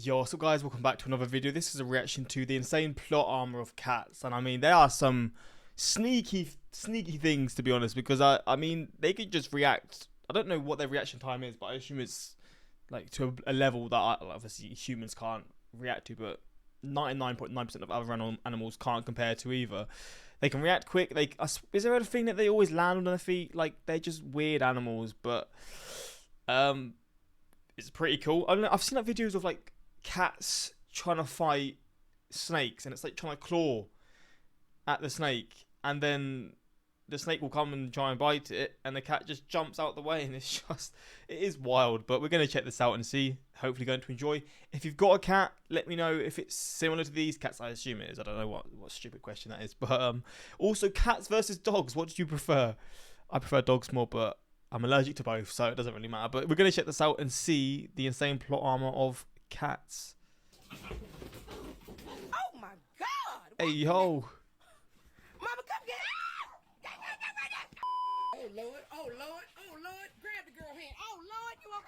Yo, so guys, welcome back to another video. This is a reaction to the insane plot armor of cats, and I mean there are some sneaky things, to be honest, because I mean they could just react. I don't know what their reaction time is, but I assume it's like to a level that obviously humans can't react to, but 99.9% of other animals can't compare to either. They can react quick. Is there a thing that they always land on their feet? Like they're just weird animals, but it's pretty cool. I don't know, I've seen like videos of like cats trying to fight snakes, and it's like trying to claw at the snake, and then the snake will come and try and bite it, and the cat just jumps out the way, and it is wild. But we're gonna check this out and see. Hopefully, going to enjoy. If you've got a cat, let me know if it's similar to these cats. I assume it is. I don't know what stupid question that is, but also cats versus dogs. What do you prefer? I prefer dogs more, but I'm allergic to both, so it doesn't really matter. But we're going to check this out and see the insane plot armor of cats. Oh my God! Hey, yo. Mama, come get it! Oh Lord, oh Lord, oh Lord, grab the girl hand. Oh Lord, you are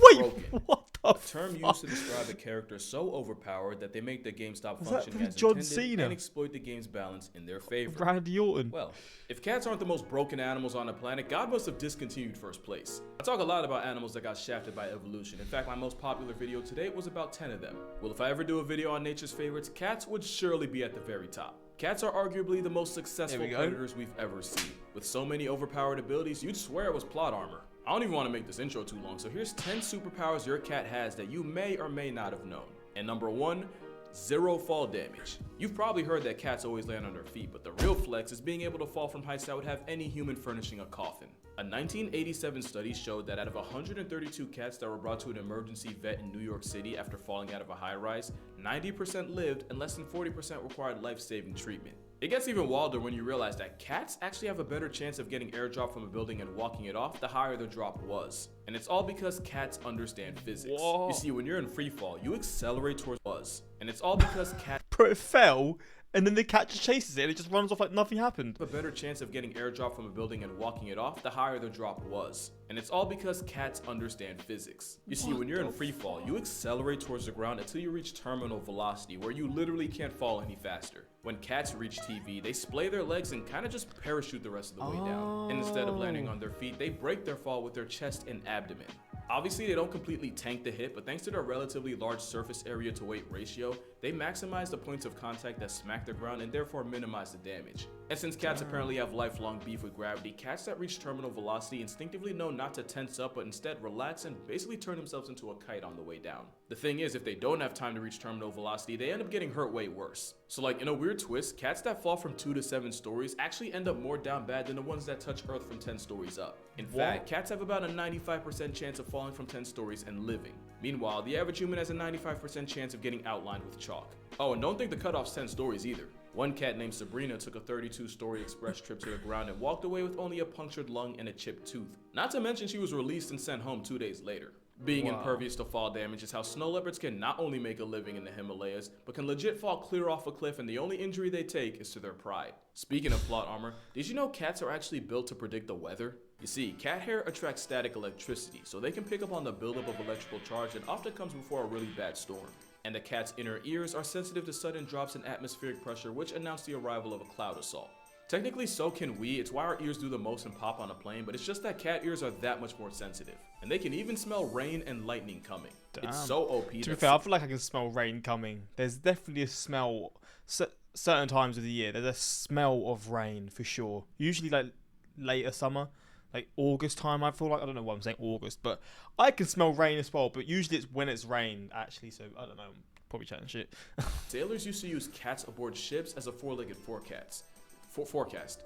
Wait, broken. what the A term used to describe a character so overpowered that they make the game stop Was that functioning from as John intended Cena? and exploit the game's balance in their favor. Randy Orton. Well, if cats aren't the most broken animals on the planet, God must have discontinued first place. I talk a lot about animals that got shafted by evolution. In fact, my most popular video today was about 10 of them. Well, if I ever do a video on nature's favorites, cats would surely be at the very top. Cats are arguably the most successful predators we've ever seen. With so many overpowered abilities, you'd swear it was plot armor. I don't even want to make this intro too long, so here's 10 superpowers your cat has that you may or may not have known. And number 1, 0 fall damage. You've probably heard that cats always land on their feet, but the real flex is being able to fall from heights that would have any human furnishing a coffin. A 1987 study showed that out of 132 cats that were brought to an emergency vet in New York City after falling out of a high-rise, 90% lived and less than 40% required life-saving treatment. It gets even wilder when you realize that cats actually have a better chance of getting airdropped from a building and walking it off the higher the drop was. And it's all because cats understand physics. Whoa. You see, when you're in free fall, you accelerate towards buzz. And it's all because cats Bro, it fell, and then the cat just chases it, and it just runs off like nothing happened. have a better chance of getting airdropped from a building and walking it off the higher the drop was. And it's all because cats understand physics. You see, when you're in free fall, you accelerate towards the ground until you reach terminal velocity, where you literally can't fall any faster. When cats reach TV, they splay their legs and kind of just parachute the rest of the way down. And instead of landing on their feet, they break their fall with their chest and abdomen. Obviously, they don't completely tank the hit, but thanks to their relatively large surface area to weight ratio, they maximize the points of contact that smack the ground and therefore minimize the damage. And since cats apparently have lifelong beef with gravity, cats that reach terminal velocity instinctively know not to tense up, but instead relax and basically turn themselves into a kite on the way down. The thing is, if they don't have time to reach terminal velocity, they end up getting hurt way worse. So like in a weird twist, cats that fall from 2 to 7 stories actually end up more down bad than the ones that touch Earth from 10 stories up. In fact, cats have about a 95% chance of falling from 10 stories and living. Meanwhile, the average human has a 95% chance of getting outlined with chalk. Oh, and don't think the cutoff's 10 stories either. One cat named Sabrina took a 32-story express trip to the ground and walked away with only a punctured lung and a chipped tooth. Not to mention she was released and sent home 2 days later. Being impervious to fall damage is how snow leopards can not only make a living in the Himalayas, but can legit fall clear off a cliff, and the only injury they take is to their pride. Speaking of plot armor, did you know cats are actually built to predict the weather? You see, cat hair attracts static electricity, so they can pick up on the buildup of electrical charge that often comes before a really bad storm. And the cat's inner ears are sensitive to sudden drops in atmospheric pressure, which announce the arrival of a cloud assault. Technically, so can we. It's why our ears do the most and pop on a plane, but it's just that cat ears are that much more sensitive. And they can even smell rain and lightning coming. Damn. It's so OP. To be fair, I feel like I can smell rain coming. There's definitely a smell, certain times of the year, there's a smell of rain for sure. Usually like later summer, like August time, I feel like. I don't know why I'm saying August, but I can smell rain as well, but usually it's when it's rain actually, so I don't know, I'm probably chatting shit. Sailors used to use cats aboard ships as a four-legged forecast. Forecast.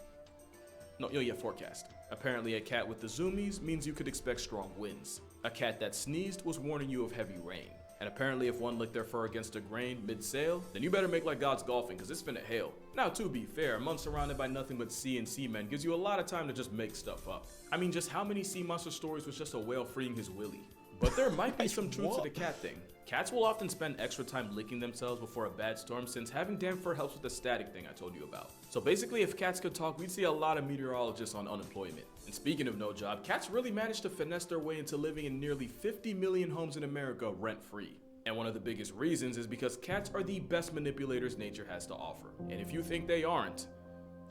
Apparently a cat with the zoomies means you could expect strong winds. A cat that sneezed was warning you of heavy rain. And apparently if one licked their fur against a grain mid-sail, then you better make like God's golfing, cause it's finna hail. Now to be fair, a month surrounded by nothing but sea and seamen gives you a lot of time to just make stuff up. I mean, just how many sea monster stories was just a whale freeing his willy? But there might be some truth to the cat thing. Cats will often spend extra time licking themselves before a bad storm, since having damp fur helps with the static thing I told you about. So basically, if cats could talk, we'd see a lot of meteorologists on unemployment. And speaking of no job, cats really managed to finesse their way into living in nearly 50 million homes in America rent-free. And one of the biggest reasons is because cats are the best manipulators nature has to offer. And if you think they aren't,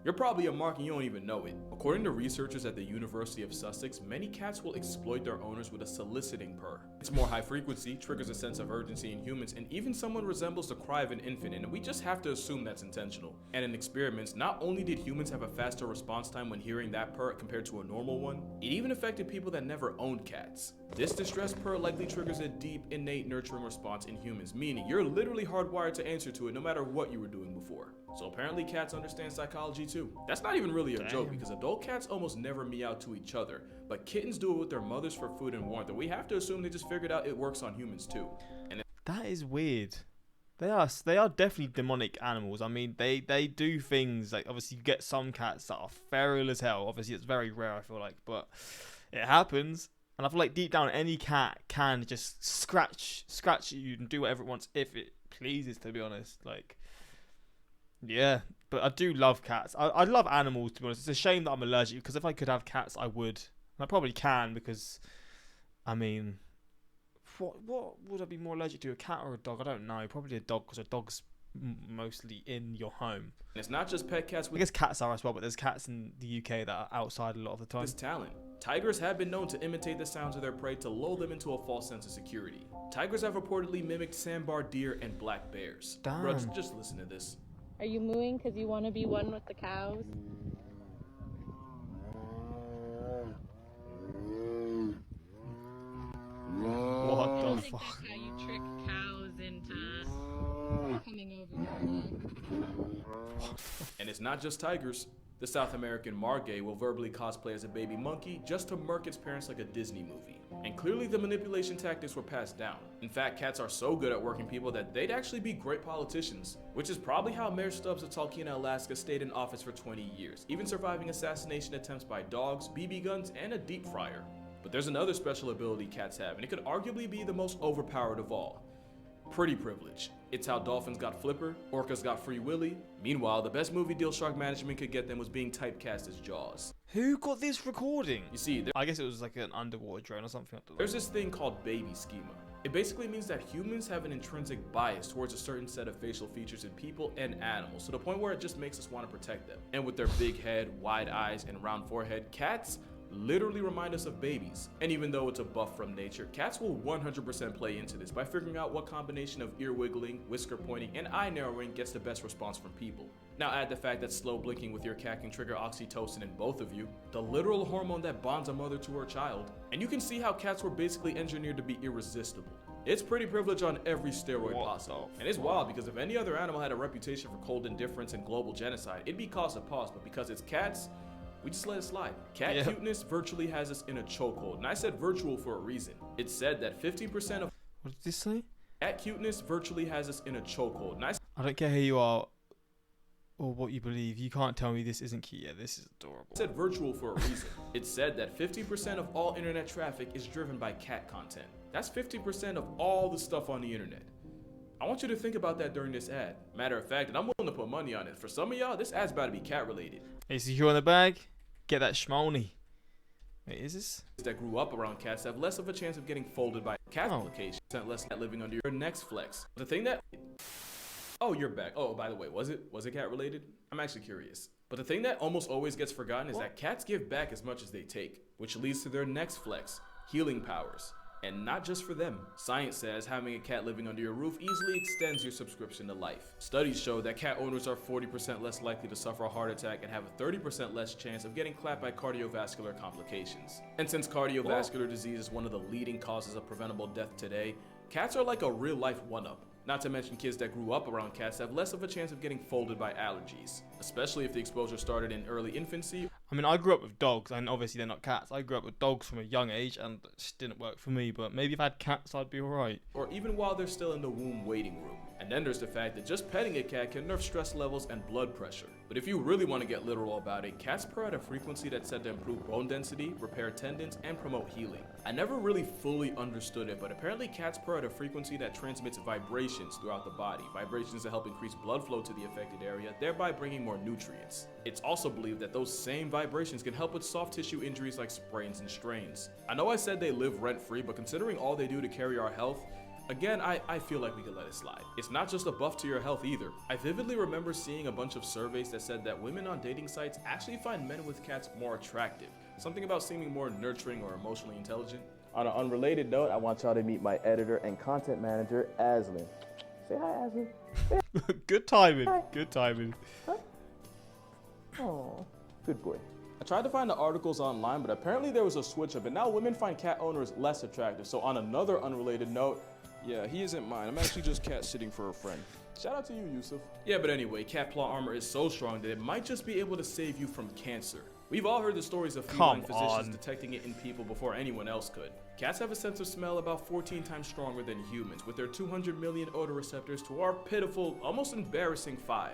you're probably a mark and you don't even know it. According to researchers at the University of Sussex, many cats will exploit their owners with a soliciting purr. It's more high frequency, triggers a sense of urgency in humans, and even someone resembles the cry of an infant, and we just have to assume that's intentional. And in experiments, not only did humans have a faster response time when hearing that purr compared to a normal one, it even affected people that never owned cats. This distressed purr likely triggers a deep, innate nurturing response in humans, meaning you're literally hardwired to answer to it no matter what you were doing before. So apparently cats understand psychology too. That's not even really a joke because adult cats almost never meow to each other, but kittens do it with their mothers for food and warmth, and we have to assume they just figured out it works on humans too. And That is weird. They are definitely demonic animals. I mean, they do things like, obviously you get some cats that are feral as hell. Obviously it's very rare, I feel like, but it happens. And I feel like deep down any cat can just scratch at you and do whatever it wants if it pleases, to be honest. Like, yeah, but I do love cats. I love animals, to be honest. It's a shame that I'm allergic, because if I could have cats, I would. And I probably can, because, I mean, what would I be more allergic to, a cat or a dog? I don't know. Probably a dog, because a dog's mostly in your home. it's not just pet cats with I guess cats are as well, but there's cats in the UK that are outside a lot of the time. this talent. Tigers have been known to imitate the sounds of their prey to lull them into a false sense of security. Tigers have reportedly mimicked sandbar deer and black bears. Damn. Bro, just listen to this. Are you mooing because you want to be one with the cows? What I the think fuck? that's how you trick cows into coming over. And it's not just tigers. The South American margay will verbally cosplay as a baby monkey just to murk its parents like a Disney movie. And clearly the manipulation tactics were passed down. In fact, cats are so good at working people that they'd actually be great politicians, which is probably how Mayor Stubbs of Talkeetna, Alaska stayed in office for 20 years, even surviving assassination attempts by dogs, BB guns, and a deep fryer. But there's another special ability cats have, and it could arguably be the most overpowered of all. Pretty privilege. It's how dolphins got Flipper, orcas got Free Willy. Meanwhile, the best movie deal shark management could get them was being typecast as Jaws. Who got this recording? You see, I guess it was like an underwater drone or something. there's this thing called baby schema. It basically means that humans have an intrinsic bias towards a certain set of facial features in people and animals, to the point where it just makes us want to protect them. And with their big head, wide eyes, and round forehead, cats literally remind us of babies. And even though it's a buff from nature, cats will 100% play into this by figuring out what combination of ear wiggling, whisker pointing, and eye narrowing gets the best response from people. Now add the fact that slow blinking with your cat can trigger oxytocin in both of you, the literal hormone that bonds a mother to her child, and you can see how cats were basically engineered to be irresistible. It's pretty privilege on every steroid possible. And it's wild because if any other animal had a reputation for cold indifference and global genocide, it'd be cause of pause, but because it's cats, we just let it slide. Cat cuteness virtually has us in a chokehold, and I said virtual for a reason. It's said that 15% of What did this say? cat cuteness virtually has us in a chokehold, and I don't care who you are or what you believe. You can't tell me this isn't cute. Yeah, this is adorable. said virtual for a reason. It's said that 50% of all internet traffic is driven by cat content. That's 50% of all the stuff on the internet. I want you to think about that during this ad. Matter of fact, and I'm willing to put money on it. For some of y'all, this ad's about to be cat related. Hey, secure in the bag. Get that schmoney. Wait, is this? That grew up around cats have less of a chance of getting folded by cat applications, less cat living under your next flex. The thing that oh, you're back. Oh, by the way, was it cat related? I'm actually curious. But the thing that almost always gets forgotten is that cats give back as much as they take, which leads to their next flex, healing powers. And not just for them. Science says having a cat living under your roof easily extends your subscription to life. Studies show that cat owners are 40% less likely to suffer a heart attack and have a 30% less chance of getting clapped by cardiovascular complications. And since cardiovascular disease is one of the leading causes of preventable death today, cats are like a real-life one-up. Not to mention kids that grew up around cats have less of a chance of getting folded by allergies, especially if the exposure started in early infancy. I mean, I grew up with dogs, and obviously they're not cats. I grew up with dogs from a young age, and it just didn't work for me. But maybe if I had cats, I'd be alright. Or even while they're still in the womb waiting room. And then there's the fact that just petting a cat can nerf stress levels and blood pressure. But if you really want to get literal about it, cats purr at a frequency that's said to improve bone density, repair tendons, and promote healing. I never really fully understood it, but apparently cats purr at a frequency that transmits vibrations throughout the body. Vibrations that help increase blood flow to the affected area, thereby bringing more nutrients. It's also believed that those same vibrations can help with soft tissue injuries like sprains and strains. I know I said they live rent-free, but considering all they do to carry our health, Again, I feel like we could let it slide. It's not just a buff to your health either. I vividly remember seeing a bunch of surveys that said that women on dating sites actually find men with cats more attractive. Something about seeming more nurturing or emotionally intelligent. On an unrelated note, I want y'all to meet my editor and content manager, Aslan. Say hi, Aslan. Good timing. Good timing. Oh, good boy. I tried to find the articles online, but apparently there was a switch up, and now women find cat owners less attractive. So on another unrelated note, yeah, he isn't mine. I'm actually just cat sitting for a friend. Shout out to you, Yusuf. Yeah, but anyway, cat claw armor is so strong that it might just be able to save you from cancer. We've all heard the stories of feline physicians detecting it in people before anyone else could. Cats have a sense of smell about 14 times stronger than humans, with their 200 million odor receptors to our pitiful, almost embarrassing 5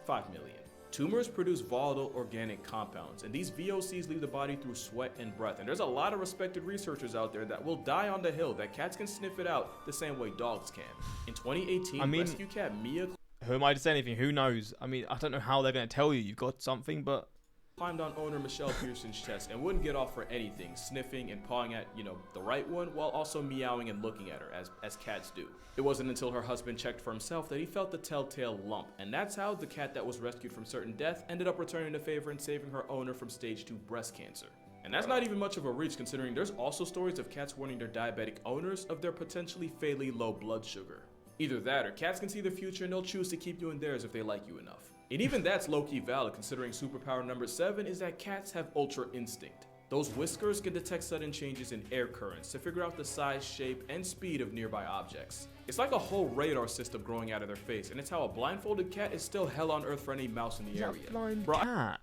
million. Tumors produce volatile organic compounds, and these VOCs leave the body through sweat and breath. And there's a lot of respected researchers out there that will die on the hill that cats can sniff it out the same way dogs can. In 2018, rescue cat Mia Who am I to say anything? Who knows? I mean, I don't know how they're going to tell you you've got something, but climbed on owner Michelle Pearson's chest and wouldn't get off for anything, sniffing and pawing at, the right one, while also meowing and looking at her, as cats do. It wasn't until her husband checked for himself that he felt the telltale lump, and that's how the cat that was rescued from certain death ended up returning the favor and saving her owner from stage 2 breast cancer. And that's not even much of a reach, considering there's also stories of cats warning their diabetic owners of their potentially fatally low blood sugar. Either that, or cats can see the future and they'll choose to keep you in theirs if they like you enough. And even that's low-key valid, considering superpower number 7 is that cats have ultra instinct. Those whiskers can detect sudden changes in air currents to figure out the size, shape, and speed of nearby objects. It's like a whole radar system growing out of their face, and it's how a blindfolded cat is still hell on earth for any mouse in the area. Blind cat.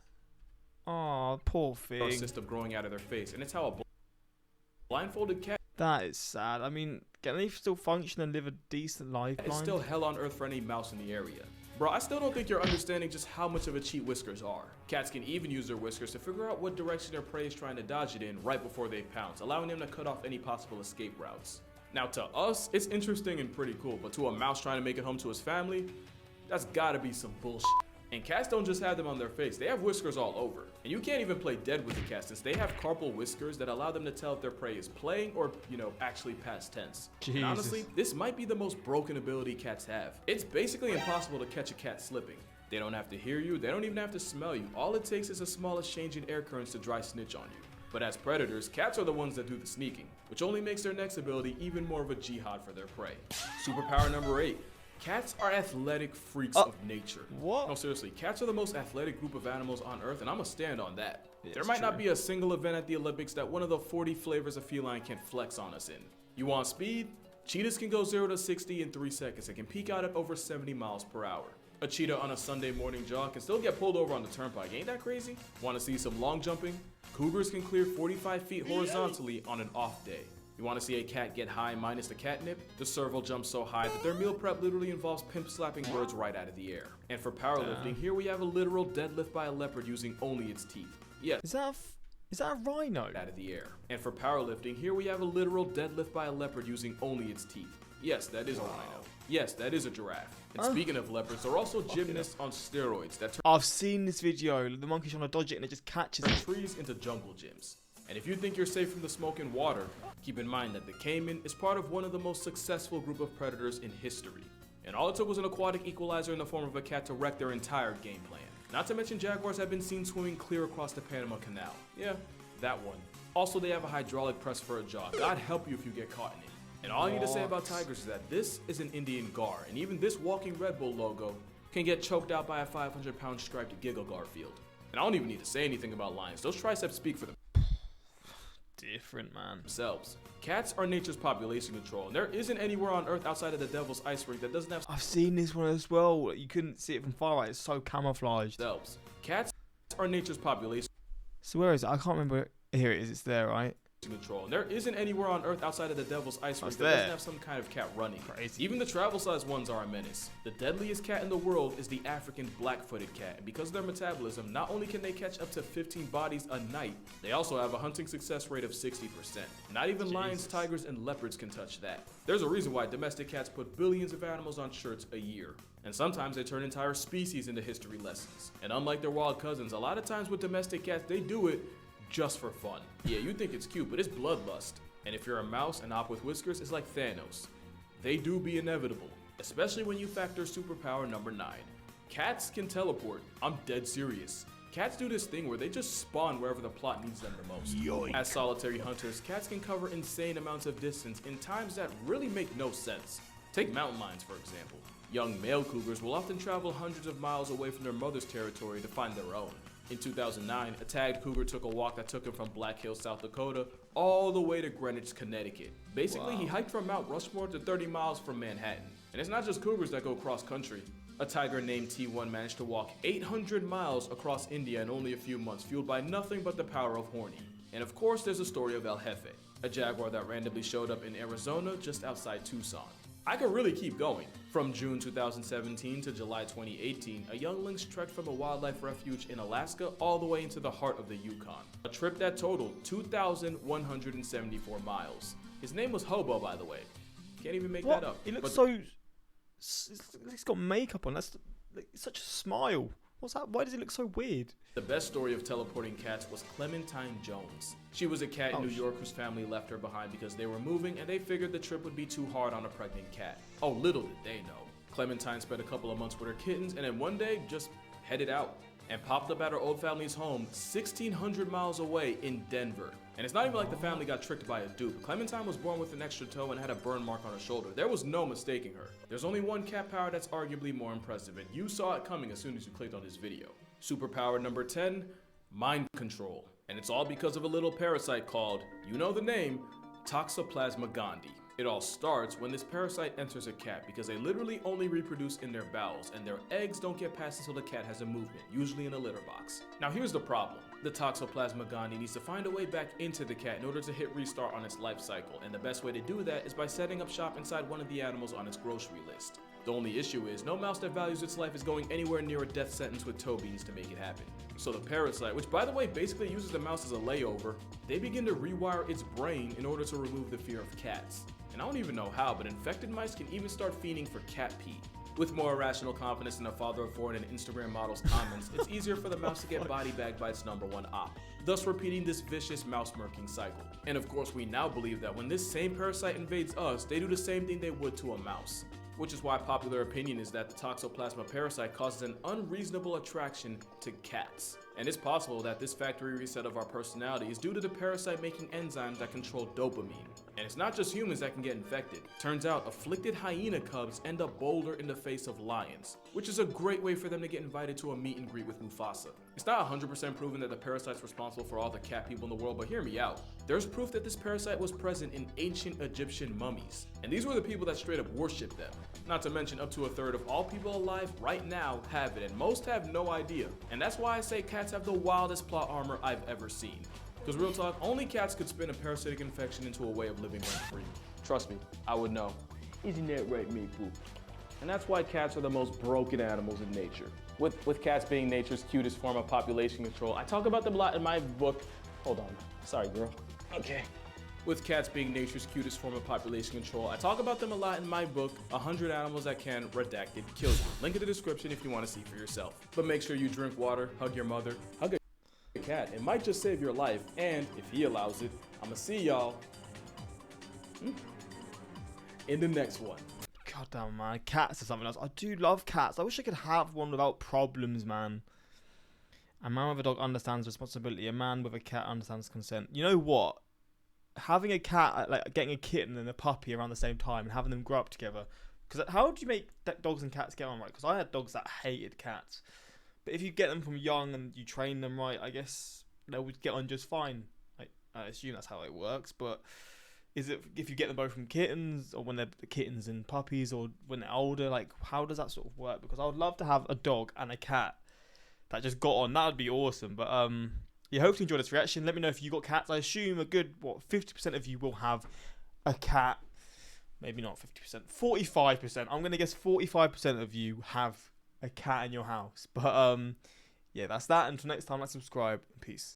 Aw, poor thing. System growing out of their face, and it's how a blindfolded cat. That is sad. I mean, can they still function and live a decent life? It's still hell on earth for any mouse in the area. Bro, I still don't think you're understanding just how much of a cheat whiskers are. Cats can even use their whiskers to figure out what direction their prey is trying to dodge it in right before they pounce, allowing them to cut off any possible escape routes. Now to us, it's interesting and pretty cool, but to a mouse trying to make it home to his family, that's gotta be some bullshit. And cats don't just have them on their face, they have whiskers all over. And you can't even play dead with the cat since they have carpal whiskers that allow them to tell if their prey is playing or, actually past tense. Jesus. And honestly, this might be the most broken ability cats have. It's basically impossible to catch a cat slipping. They don't have to hear you, they don't even have to smell you. All it takes is the smallest change in air currents to dry snitch on you. But as predators, cats are the ones that do the sneaking, which only makes their next ability even more of a jihad for their prey. Superpower number 8. Cats are athletic freaks of nature. What? No, seriously, cats are the most athletic group of animals on Earth, and I'm gonna stand on that. Yeah, there might not be a single event at the Olympics that one of the 40 flavors of feline can flex on us in. You want speed? Cheetahs can go 0 to 60 in 3 seconds and can peak out at over 70 miles per hour. A cheetah on a Sunday morning jog can still get pulled over on the turnpike. Ain't that crazy? Want to see some long jumping? Cougars can clear 45 feet horizontally on an off day. You want to see a cat get high minus the catnip? The serval jumps so high that their meal prep literally involves pimp slapping birds right out of the air. And for powerlifting, here we have a literal deadlift by a leopard using only its teeth. Yes. Is that a rhino? Out of the air. And for powerlifting, here we have a literal deadlift by a leopard using only its teeth. Yes, that is a rhino. Yes, that is a giraffe. And speaking of leopards, there are also gymnasts on steroids that turn I've seen this video. The monkey's trying to dodge it and it just catches it. trees into jungle gyms. And if you think you're safe from the smoke and water, keep in mind that the caiman is part of one of the most successful group of predators in history. And all it took was an aquatic equalizer in the form of a cat to wreck their entire game plan. Not to mention jaguars have been seen swimming clear across the Panama Canal. Yeah, that one. Also, they have a hydraulic press for a jaw. God help you if you get caught in it. And all I need to say about tigers is that this is an Indian gar, and even this walking Red Bull logo can get choked out by a 500-pound striped Giggle Garfield. And I don't even need to say anything about lions. Those triceps speak for Different, man. themselves. Cats are nature's population control, and there isn't anywhere on Earth outside of the Devil's Ice Rink that doesn't have I've seen this one as well. You couldn't see it from far away. It's so camouflaged. themselves. Cats are nature's population So where is it? I can't remember. Here it is. It's there, right? control. And there isn't anywhere on Earth outside of the Devil's Ice Rink it's that doesn't there. have some kind of cat running. Crazy. Even the travel-sized ones are a menace. The deadliest cat in the world is the African black-footed cat, and because of their metabolism, not only can they catch up to 15 bodies a night, they also have a hunting success rate of 60%. Not even lions, tigers, and leopards can touch that. There's a reason why domestic cats put billions of animals on shirts a year. And sometimes they turn entire species into history lessons. And unlike their wild cousins, a lot of times with domestic cats, they do it just for fun. Yeah, you think it's cute, but it's bloodlust. And if you're a mouse and op with whiskers, it's like Thanos. they do be inevitable, especially when you factor superpower number 9. Cats can teleport. I'm dead serious. Cats do this thing where they just spawn wherever the plot needs them the most. Yoink. As solitary hunters, cats can cover insane amounts of distance in times that really make no sense. Take mountain lions, for example. Young male cougars will often travel hundreds of miles away from their mother's territory to find their own. In 2009, a tagged cougar took a walk that took him from Black Hills, South Dakota, all the way to Greenwich, Connecticut. Basically, He hiked from Mount Rushmore to 30 miles from Manhattan. And it's not just cougars that go cross-country. A tiger named T1 managed to walk 800 miles across India in only a few months, fueled by nothing but the power of horny. And of course, there's the story of El Jefe, a jaguar that randomly showed up in Arizona just outside Tucson. I could really keep going. From June 2017 to July 2018, a young lynx trekked from a wildlife refuge in Alaska all the way into the heart of the Yukon. A trip that totaled 2,174 miles. His name was Hobo, by the way. Can't even make that up. He looks so... He's got makeup on. That's such a smile. What's that? Why does he look so weird? The best story of teleporting cats was Clementine Jones. She was a cat in New York whose family left her behind because they were moving and they figured the trip would be too hard on a pregnant cat. Oh, little did they know. Clementine spent a couple of months with her kittens and then one day just headed out and popped up at her old family's home 1,600 miles away in Denver. And it's not even like the family got tricked by a dupe. Clementine was born with an extra toe and had a burn mark on her shoulder. There was no mistaking her. There's only one cat power that's arguably more impressive, and you saw it coming as soon as you clicked on this video. Superpower number 10, mind control. And it's all because of a little parasite called, you know the name, Toxoplasma gondii. It all starts when this parasite enters a cat because they literally only reproduce in their bowels and their eggs don't get past until the cat has a movement, usually in a litter box. Now here's the problem. The Toxoplasma gondii needs to find a way back into the cat in order to hit restart on its life cycle, and the best way to do that is by setting up shop inside one of the animals on its grocery list. The only issue is no mouse that values its life is going anywhere near a death sentence with toe beans to make it happen. So the parasite, which by the way basically uses the mouse as a layover, they begin to rewire its brain in order to remove the fear of cats. And I don't even know how, but infected mice can even start fiending for cat pee. With more irrational confidence in a father of four and an Instagram model's comments, it's easier for the mouse to get body bagged by its #1 op, thus repeating this vicious mouse-murking cycle. And of course, we now believe that when this same parasite invades us, they do the same thing they would to a mouse. Which is why popular opinion is that the Toxoplasma parasite causes an unreasonable attraction to cats. And it's possible that this factory reset of our personality is due to the parasite making enzymes that control dopamine. And it's not just humans that can get infected. Turns out afflicted hyena cubs end up bolder in the face of lions, which is a great way for them to get invited to a meet and greet with Mufasa. It's not 100% proven that the parasite's responsible for all the cat people in the world, but hear me out. There's proof that this parasite was present in ancient Egyptian mummies, and these were the people that straight up worshipped them. Not to mention up to a third of all people alive right now have it, and most have no idea. And that's why I say cats have the wildest plot armor I've ever seen. Because real talk, only cats could spin a parasitic infection into a way of living rent-free. Trust me, I would know. Isn't that right, Maple? And that's why cats are the most broken animals in nature. With cats being nature's cutest form of population control, I talk about them a lot in my book. Hold on, sorry girl. Okay. With cats being nature's cutest form of population control, I talk about them a lot in my book, 100 Animals That Can, Redacted, Kill You. Link in the description if you want to see for yourself. But make sure you drink water, hug your mother, hug a cat. It might just save your life, and if he allows it, I'ma see y'all in the next one. God damn, man. Cats are something else. I do love cats. I wish I could have one without problems, man. A man with a dog understands responsibility. A man with a cat understands consent. You know what? Having a cat, like getting a kitten and a puppy around the same time and having them grow up together. Because how do you make dogs and cats get on right? Because I had dogs that hated cats. But if you get them from young and you train them right, I guess they would get on just fine. I assume that's how it works. But is it if you get them both from kittens or when they're kittens and puppies or when they're older? Like, how does that sort of work? Because I would love to have a dog and a cat that just got on. That would be awesome. But yeah, hope you enjoyed this reaction. Let me know if you got cats. I assume a good 50% of you will have a cat. Maybe not 50%, 45%. I'm gonna guess 45% of you have a cat in your house. But yeah, that's that. Until next time, like, subscribe, and peace.